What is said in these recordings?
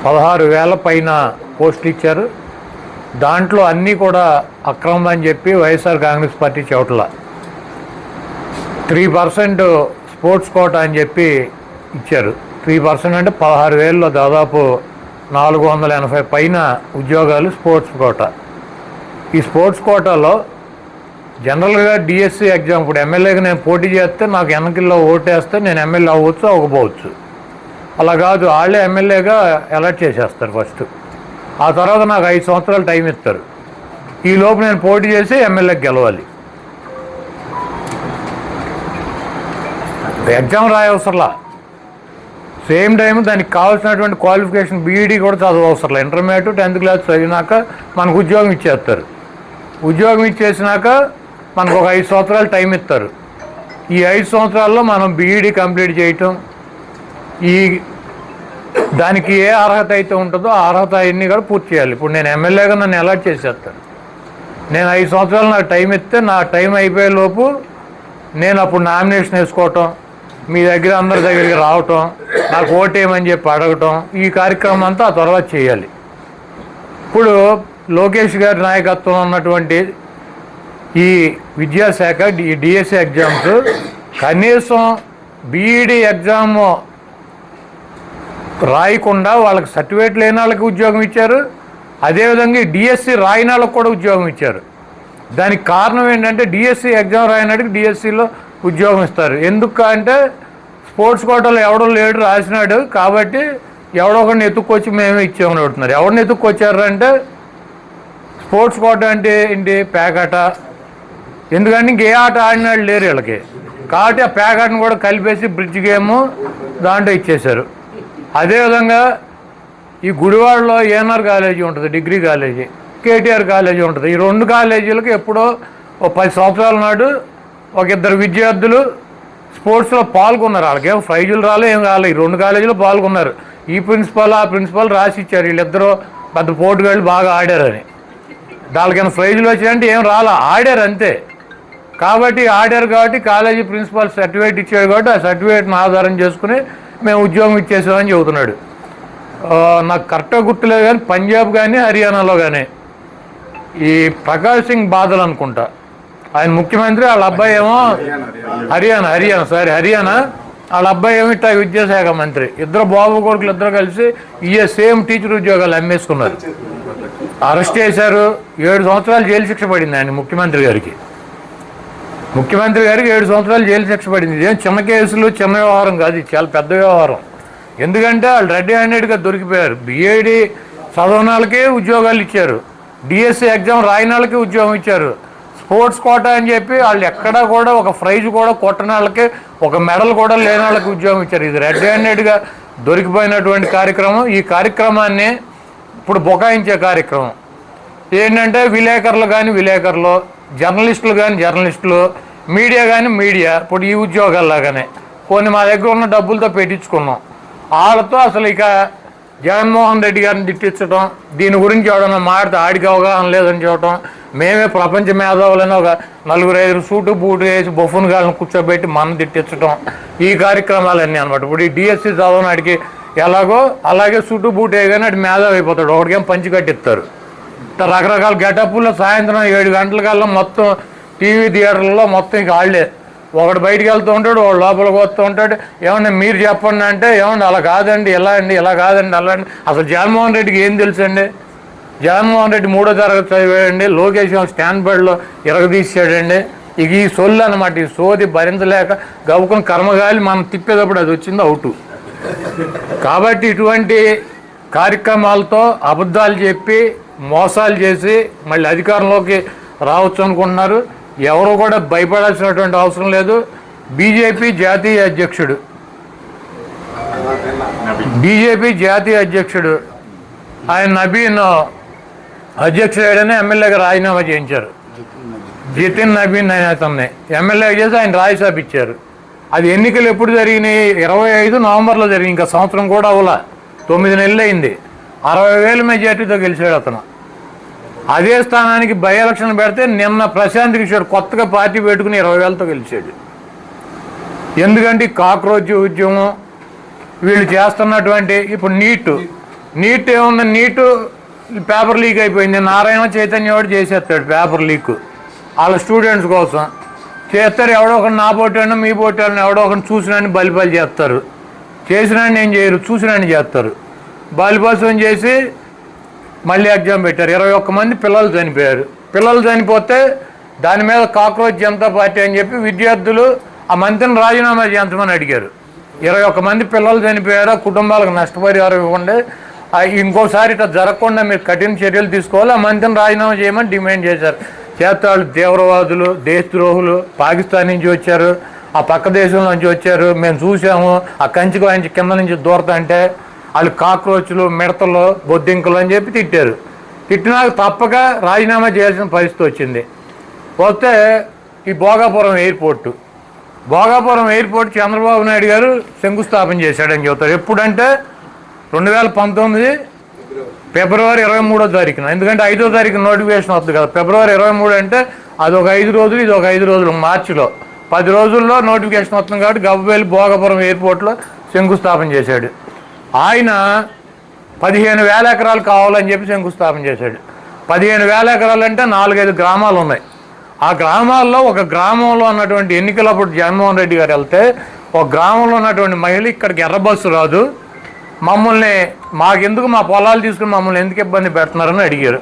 16,000 పైన పోస్టులు ఇచ్చారు. దాంట్లో అన్నీ కూడా అక్రమం అని చెప్పి వైఎస్ఆర్ కాంగ్రెస్ పార్టీ చోట్ల 3% స్పోర్ట్స్ కోటా అని చెప్పి ఇచ్చారు. 3% అంటే 16,000లో దాదాపు 480 పైన ఉద్యోగాలు స్పోర్ట్స్ కోటా. ఈ స్పోర్ట్స్ కోటాలో జనరల్గా డిఎస్సి ఎగ్జామ్, ఇప్పుడు ఎమ్మెల్యేగా నేను పోటీ చేస్తే నాకు ఎన్నికల్లో ఓటేస్తే నేను ఎమ్మెల్యే అవ్వచ్చు అవ్వకపోవచ్చు. అలా కాదు, వాళ్ళే ఎమ్మెల్యేగా ఎలక్ట్ చేసేస్తారు ఫస్ట్. ఆ తర్వాత నాకు 5 సంవత్సరాలు టైం ఇస్తారు. ఈ లోపు నేను పోటీ చేసి ఎమ్మెల్యేకి గెలవాలి. ఎగ్జామ్ రాయవసరలా, సేమ్ టైం దానికి కావాల్సినటువంటి క్వాలిఫికేషన్ బీఈడీ కూడా చదవవసరలా. ఇంటర్మీడియట్ 10th క్లాస్ చదివినాక మనకు ఉద్యోగం ఇచ్చేస్తారు. ఉద్యోగం ఇచ్చేసినాక మనకు ఒక 5 సంవత్సరాలు టైం ఇస్తారు. ఈ 5 సంవత్సరాల్లో మనం బీఈడీ కంప్లీట్ చేయటం, ఈ దానికి ఏ అర్హత అయితే ఉంటుందో ఆ అర్హత అన్నీ కూడా పూర్తి చేయాలి. ఇప్పుడు నేను ఎమ్మెల్యేగా నన్ను అలాట్ చేసేస్తాను. నేను 5 సంవత్సరాలు నాకు టైం ఇస్తే నా టైం అయిపోయే లోపు నేను అప్పుడు నామినేషన్ వేసుకోవటం, మీ దగ్గర అందరి దగ్గరికి రావటం, నాకు ఓటేయమని చెప్పి అడగటం, ఈ కార్యక్రమం అంతా ఆ తర్వాత చేయాలి. ఇప్పుడు లోకేష్ గారి నాయకత్వంలో ఉన్నటువంటి ఈ విద్యాశాఖ ఈ డిఎస్సి ఎగ్జామ్స్ కనీసం బీఈడీ ఎగ్జామ్ రాయకుండా వాళ్ళకి సర్టిఫికేట్ లేని వాళ్ళకి ఉద్యోగం ఇచ్చారు. అదేవిధంగా డిఎస్సి రాయని వాళ్ళకి కూడా ఉద్యోగం ఇచ్చారు. దానికి కారణం ఏంటంటే డిఎస్సి ఎగ్జామ్ రాయనాడికి డిఎస్సిలో ఉద్యోగం ఇస్తారు. ఎందుకు అంటే స్పోర్ట్స్ కోటాలో ఎవడో లేడు రాసినాడు కాబట్టి ఎవడో ఒకరిని ఎత్తుక్కొచ్చి మేమే ఇచ్చామని అడుగుతున్నారు. ఎవరిని ఎత్తుక్కొచ్చారు అంటే స్పోర్ట్స్ కోట అంటే ఏంటి, పేకాట. ఎందుకంటే ఇంకే ఆట ఆడినాడు లేరు వీళ్ళకి, కాబట్టి ఆ పేకాటను కూడా కలిపేసి బ్రిడ్జ్ గేము దాంట్లో ఇచ్చేశారు. అదేవిధంగా ఈ గుడివాడలో ఏఎన్ఆర్ కాలేజీ ఉంటుంది, డిగ్రీ కాలేజీ, కేటీఆర్ కాలేజీ ఉంటుంది. ఈ 2 కాలేజీలకు ఎప్పుడో 10 సంవత్సరాల నాడు ఒక 2 విద్యార్థులు స్పోర్ట్స్లో పాల్గొన్నారు. వాళ్ళకేం ప్రైజులు ఏం రాలే. ఈ 2 కాలేజీలో పాల్గొన్నారు. ఈ ప్రిన్సిపల్ ఆ ప్రిన్సిపల్ రాసి ఇచ్చారు వీళ్ళిద్దరూ పెద్ద పోటుగాళ్ళు బాగా ఆడారని. వాళ్ళకైనా ప్రైజులు వచ్చాయంటే ఏం రాలా, ఆడారు అంతే. కాబట్టి ఆడారు కాబట్టి కాలేజీ ప్రిన్సిపల్ సర్టిఫికేట్ ఇచ్చాడు కాబట్టి ఆ సర్టిఫికేట్ని ఆధారం చేసుకుని మేము ఉద్యోగం ఇచ్చేసామని చెబుతున్నాడు. నాకు కరెక్ట్గా గుర్తులేదు కానీ పంజాబ్ కానీ హర్యానాలో కానీ ఈ ప్రకాష్ సింగ్ బాదల్ అనుకుంటా ఆయన ముఖ్యమంత్రి, వాళ్ళ అబ్బాయి ఏమో హర్యానా వాళ్ళ అబ్బాయి ఏమో ఇట్లా విద్యాశాఖ మంత్రి. ఇద్దరు బాబు కొడుకులు ఇద్దరు కలిసి సేమ్ టీచర్ ఉద్యోగాలు అమ్మేసుకున్నారు. అరెస్ట్ చేశారు. 7 సంవత్సరాలు జైలు శిక్ష పడింది ఆయన ముఖ్యమంత్రి గారికి 7 సంవత్సరాలు జైలు శిక్ష పడింది. ఇదేం చిన్న కేసులు చిన్న వ్యవహారం కాదు, ఇది చాలా పెద్ద వ్యవహారం. ఎందుకంటే వాళ్ళు రెడ్ హ్యాండెడ్గా దొరికిపోయారు. బీఈడీ చదవని వాళ్ళకే ఉద్యోగాలు ఇచ్చారు, డిఎస్సి ఎగ్జామ్ రాయని వాళ్ళకి ఉద్యోగం ఇచ్చారు. స్పోర్ట్స్ కోటా అని చెప్పి వాళ్ళు ఎక్కడా కూడా ఒక ప్రైజ్ కూడా కొట్టని వాళ్ళకి, ఒక మెడల్ కూడా లేని వాళ్ళకి ఉద్యోగం ఇచ్చారు. ఇది రెడ్ హ్యాండెడ్గా దొరికిపోయినటువంటి కార్యక్రమం. ఈ కార్యక్రమాన్ని ఇప్పుడు బొకాయించే కార్యక్రమం ఏంటంటే విలేకరులు, జర్నలిస్టులు కానీ జర్నలిస్టులు, మీడియా కానీ మీడియా. ఇప్పుడు ఈ ఉద్యోగాల్లాగానే కొన్ని మా దగ్గర ఉన్న డబ్బులతో పెట్టించుకున్నాం. వాళ్ళతో అసలు ఇక జగన్మోహన్ రెడ్డి గారిని తిట్టించడం, దీని గురించి ఎవడన్నా మాడితే ఆడికి అవగాహన లేదని చెప్పడం, మేమే ప్రపంచ మేధావులని ఒక 4-5 సూటు బూటు వేసి బొఫున్ గాలను కూర్చోబెట్టి మనం తిట్టించడం, ఈ కార్యక్రమాలన్నీ అనమాట. ఇప్పుడు ఈ డిఎస్సి చదవనాడికి ఎలాగో అలాగే సూటు బూటు వేయగానే అటు మేధావి అయిపోతాడు. ఒకటికేం పంచి కట్టిస్తారు. రకరకాల గెటప్పుల్లో సాయంత్రం 7 గంటలకల్లా మొత్తం టీవీ థియేటర్లలో మొత్తం ఇక వాళ్ళే. ఒకడు బయటికి వెళ్తూ ఉంటాడు, వాడు లోపలికి వస్తూ ఉంటాడు. ఏమన్నా మీరు చెప్పండి అంటే ఏమన్నా అలా కాదండి, ఎలా అండి, ఇలా కాదండి, అలా అండి. అసలు జగన్మోహన్ రెడ్డికి ఏం తెలుసండి? జగన్మోహన్ రెడ్డి 3వ తరగతి చదివాడండి, లోకేష్ స్టాండ్ బర్డ్లో ఇరగదీసాడండి. ఇక ఈ సొల్లు అనమాట. ఈ సోది భరించలేక గవ్వుకుని కర్మగాలి మనం తిప్పేటప్పుడు అది వచ్చింది అవుటు. కాబట్టి ఇటువంటి కార్యక్రమాలతో అబద్ధాలు చెప్పి మోసాలు చేసి మళ్ళీ అధికారంలోకి రావచ్చు అనుకుంటున్నారు. ఎవరు కూడా భయపడాల్సినటువంటి అవసరం లేదు. బీజేపీ జాతీయ అధ్యక్షుడు ఆయన నబీన్ అధ్యక్షుడని ఎమ్మెల్యేగా రాజీనామా చేయించారు. జితిన్ నబీన్ అనే అతన్ని ఎమ్మెల్యేగా చేసి ఆయన రాజ్యసభ ఇచ్చారు. అది ఎన్నికలు ఎప్పుడు జరిగినాయి? 25 నవంబర్లో జరిగింది. ఇంకా సంవత్సరం కూడా అవ్వలా, 9 నెలలు అయింది. 60,000 మెజార్టీతో గెలిచాడు అతను. అదే స్థానానికి బై ఎలక్షన్ పెడితే నిన్న ప్రశాంత్ కిషోర్ కొత్తగా పార్టీ పెట్టుకుని 20,000తో గెలిచాడు. ఎందుకంటే కాక్రోచ్ ఉద్యమం వీళ్ళు చేస్తున్నటువంటి ఇప్పుడు నీట్ ఏముంది, నీటు పేపర్ లీక్ అయిపోయింది. నారాయణ చైతన్య వాడు చేసేస్తాడు పేపర్ లీక్ వాళ్ళ స్టూడెంట్స్ కోసం చేస్తారు. ఎవడో ఒకటి నా పోటాను మీ పోటాను ఎవడో ఒకటి చూసినాన్ని బలిపాలు చేస్తారు. చేసినాన్ని ఏం చేయరు, చూసినాన్ని చేస్తారు. బలిపాసం చేసి మళ్ళీ ఎగ్జామ్ పెట్టారు. 21 మంది పిల్లలు చనిపోయారు. పిల్లలు చనిపోతే దాని మీద కాక్రోచ్ జనతా పార్టీ అని చెప్పి విద్యార్థులు ఆ మంత్రిని రాజీనామా చేయించమని అడిగారు. 21 మంది పిల్లలు చనిపోయారు, కుటుంబాలకు నష్టపరిహారం ఇవ్వండి, ఇంకోసారి ఇట్లా జరగకుండా మీరు కఠిన చర్యలు తీసుకోవాలి, ఆ మంత్రిని రాజీనామా చేయమని డిమాండ్ చేశారు. చేస్తాళ్ళు తీవ్రవాదులు, దేశద్రోహులు, పాకిస్తాన్ నుంచి వచ్చారు, ఆ పక్క దేశం నుంచి వచ్చారు, మేము చూసాము, ఆ కంచికి వాయించి కింద నుంచి దూరతంటే వాళ్ళు కాక్రోచ్లు, మిడతలు, బొద్దింకలు అని చెప్పి తిట్టారు. తిట్టినాక తప్పక రాజీనామా చేయాల్సిన పరిస్థితి వచ్చింది. వస్తే ఈ భోగాపురం ఎయిర్పోర్ట్ చంద్రబాబు నాయుడు గారు శంకుస్థాపన చేశాడని చెబుతారు. ఎప్పుడంటే 2019 ఫిబ్రవరి 23వ తారీఖున. ఎందుకంటే 5వ తారీఖున నోటిఫికేషన్ వస్తుంది కదా. ఫిబ్రవరి 23 అంటే అదొక 5 రోజులు, ఇది ఒక 5 రోజులు, మార్చిలో 10 రోజుల్లో నోటిఫికేషన్ వస్తుంది కాబట్టి గవ్వవేలి భోగాపురం ఎయిర్పోర్ట్లో శంకుస్థాపన చేశాడు. ఆయన 15,000 ఎకరాలు కావాలని చెప్పి శంకుస్థాపన చేశాడు. 15,000 ఎకరాలు అంటే 4-5 గ్రామాలు ఉన్నాయి. ఆ గ్రామాల్లో ఒక గ్రామంలో ఉన్నటువంటి ఎన్నికలప్పుడు జగన్మోహన్ రెడ్డి గారు వెళ్తే ఒక గ్రామంలో ఉన్నటువంటి మహిళ ఇక్కడికి ఎర్ర బస్సు రాదు, మమ్మల్ని మాకెందుకు మా పొలాలు తీసుకుని మమ్మల్ని ఎందుకు ఇబ్బంది పెడుతున్నారని అడిగారు.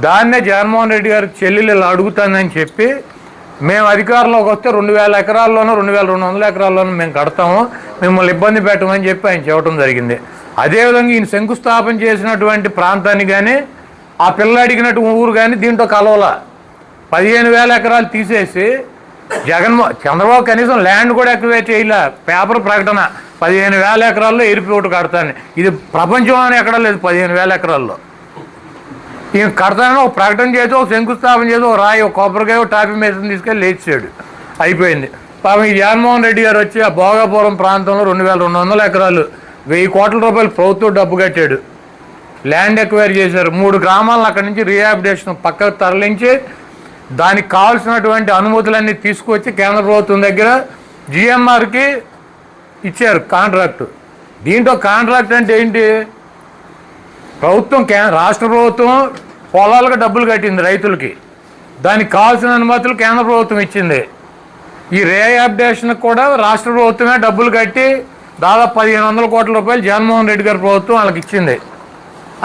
దాన్నే జగన్మోహన్ రెడ్డి గారు చెల్లెలు ఇలా అడుగుతానని చెప్పి మేము అధికారంలోకి వస్తే 2,000 ఎకరాల్లోనూ 2,200 ఎకరాల్లోనూ మేము కడతాము, మిమ్మల్ని ఇబ్బంది పెట్టమని చెప్పి ఆయన చెప్పడం జరిగింది. అదేవిధంగా ఈయన శంకుస్థాపన చేసినటువంటి ప్రాంతాన్ని కానీ ఆ పిల్ల అడిగినట్టు ఊరు కానీ దీంట్లో కలవల. 15,000 ఎకరాలు తీసేసి చంద్రబాబు కనీసం ల్యాండ్ కూడా ఎక్వేట్ చేయలే. పేపర్ ప్రకటన 15,000 ఎకరాల్లో ఎయిర్పోర్ట్ కడతాను. ఇది ప్రపంచంలోనే ఎక్కడా లేదు. 15,000 ఎకరాల్లో ఈయన కడతానని ఒక ప్రకటన చేసి ఒక శంకుస్థాపన చేసి ఒక రాయి, ఒక కొబ్బరికాయ, ఒక టాపీ మేసం తీసుకెళ్ళి లేచాడు, అయిపోయింది. పాపం ఈ జగన్మోహన్ రెడ్డి గారు వచ్చి ఆ భోగాపురం ప్రాంతంలో 2,200 ఎకరాలు 1,000 కోట్ల రూపాయలు ప్రభుత్వం డబ్బు కట్టాడు. ల్యాండ్ ఎక్వైర్ చేశారు. 3 గ్రామాలను అక్కడి నుంచి రీహాబిలిటేషన్ పక్కకు తరలించి దానికి కావాల్సినటువంటి అనుమతులన్నీ తీసుకొచ్చి కేంద్ర ప్రభుత్వం దగ్గర జిఎంఆర్కి ఇచ్చారు కాంట్రాక్టు. దీంట్లో కాంట్రాక్ట్ అంటే ఏంటి? ప్రభుత్వం రాష్ట్ర ప్రభుత్వం పొలాలకు డబ్బులు కట్టింది రైతులకి, దానికి కావాల్సిన అనుమతులు కేంద్ర ప్రభుత్వం ఇచ్చింది. ఈ రీహాబిలిటేషన్కి కూడా రాష్ట్ర ప్రభుత్వమే డబ్బులు కట్టి దాదాపు 1,500 కోట్ల రూపాయలు జగన్మోహన్ రెడ్డి గారి ప్రభుత్వం వాళ్ళకి ఇచ్చింది,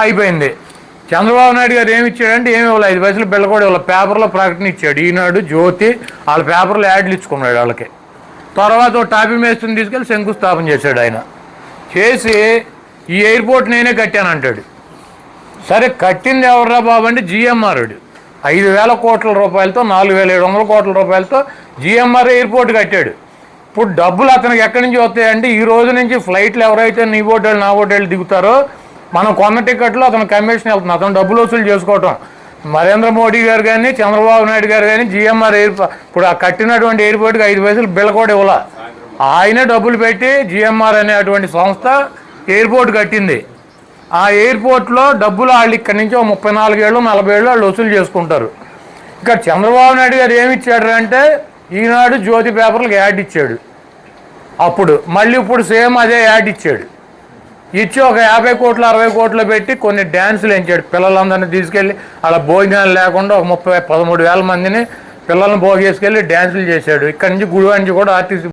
అయిపోయింది. చంద్రబాబు నాయుడు గారు ఏమి ఇచ్చాడంటే ఏమి ఇవ్వాలి, 5 పైసలు బిళ్ళ కూడా ఇవ్వాలి. పేపర్లో ప్రకటన ఇచ్చాడు, ఈనాడు, జ్యోతి, వాళ్ళ పేపర్లో యాడ్లు ఇచ్చుకున్నాడు వాళ్ళకి. తర్వాత ఒక టాపీ మేస్త్రిని తీసుకెళ్ళి శంకుస్థాపన చేశాడు. ఆయన చేసి ఈ ఎయిర్పోర్ట్ నేనే కట్టానంటాడు. సరే కట్టింది ఎవర్రా బాబు అంటే జిఎంఆర్. 5,000 కోట్ల రూపాయలతో 4,700 కోట్ల రూపాయలతో జిఎంఆర్ ఎయిర్పోర్ట్ కట్టాడు. ఇప్పుడు డబ్బులు అతనికి ఎక్కడి నుంచి వస్తాయంటే ఈ రోజు నుంచి ఫ్లైట్లు ఎవరైతే నీ హోటల్ నా హోటల్ దిగుతారో మనం కొన్న టికెట్లో అతను కమిషన్ వెళ్తుంది, అతను డబ్బులు వసూలు చేసుకోవటం. నరేంద్ర మోడీ గారు కానీ చంద్రబాబు నాయుడు గారు కానీ జిఎంఆర్ ఇప్పుడు ఆ కట్టినటువంటి ఎయిర్పోర్ట్కి 5 పైసలు బిళ్ళ కూడా ఇవ్వాల. ఆయనే డబ్బులు పెట్టి జిఎంఆర్ అనేటువంటి సంస్థ ఎయిర్పోర్ట్ కట్టింది. ఆ ఎయిర్పోర్ట్లో డబ్బులు వాళ్ళు ఇక్కడి నుంచి 34 ఏళ్ళు 40 ఏళ్ళు వాళ్ళు వసూలు చేసుకుంటారు. ఇక్కడ చంద్రబాబు నాయుడు గారు ఏమి ఇచ్చాడు అంటే ఈనాడు, జ్యోతి పేపర్లకు యాడ్ ఇచ్చాడు. అప్పుడు మళ్ళీ ఇప్పుడు సేమ్ అదే యాడ్ ఇచ్చాడు. ఇచ్చి ఒక 50 కోట్లు 60 కోట్లు పెట్టి కొన్ని డ్యాన్సులు ఎంచాడు. పిల్లలందరినీ తీసుకెళ్ళి అలా భోజనాలు లేకుండా ఒక 13,000 మందిని పిల్లల్ని భోగేసుకెళ్ళి డ్యాన్సులు చేశాడు. ఇక్కడి నుంచి గుడి నుంచి కూడా ఆర్టీసీ